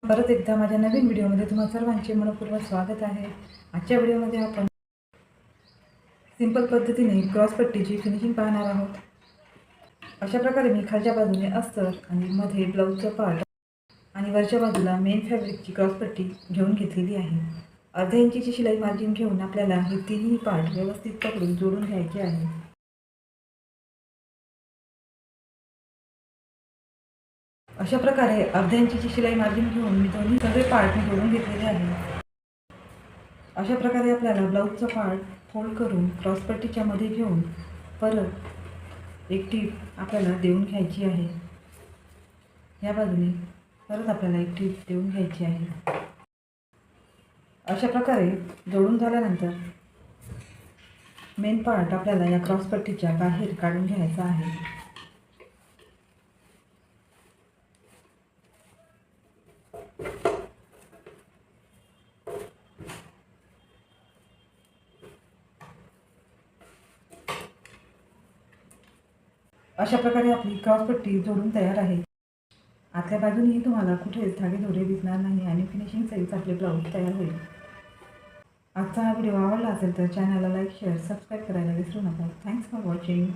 परत एकदा माझ्या नवीन व्हिडिओमध्ये तुम्हा सर्वांचे मनपूर्वक स्वागत आहे। आजच्या व्हिडिओमध्ये आपण सिंपल पद्धतीने क्रॉस पट्टीची फिनिशिंग पाहणार आहोत। अशा प्रकारे मी खालच्या बाजूने अस्तर आणि मध्ये ब्लाऊजचा पार्ट आणि वरच्या बाजूला मेन फॅब्रिकची क्रॉस पट्टी घेऊन घेतलेली आहे। अर्ध्या इंचीची शिलाई मार्जिन घेऊन आपल्याला हे तिन्ही पार्ट व्यवस्थित पकडून जोडून घ्यायचे आहे। अशा प्रकारे अर्ध्या इंचीची शिलाई मार्जिन घेऊन मी दोन्ही सगळे पार्ट जोडून घेतलेले आहे। अशा प्रकारे आपल्याला ब्लाऊजचा पार्ट फोल्ड करून क्रॉस पट्टीच्या मध्ये घेऊन परत एक टीप आपल्याला देऊन घ्यायची आहे। या बाजूने परत आपल्याला एक टीप देऊन घ्यायची आहे। अशा प्रकारे जोडून झाल्यानंतर मेन पार्ट आपल्याला या क्रॉस पट्टीच्या बाहेर काढून घ्यायचा आहे। अशा प्रकारे आपली क्रॉस पट्टी जोडून तयार आहे। आतल्या बाजूनेही तुम्हाला कुठेच धागे दोरे दिसणार नाही आणि फिनिशिंग सहित आपले ब्लाऊज तयार होईल। आजचा हा व्हिडिओ आवडला असेल तर चॅनलला लाईक शेअर सबस्क्राईब करायला विसरू नका। Thanks for watching.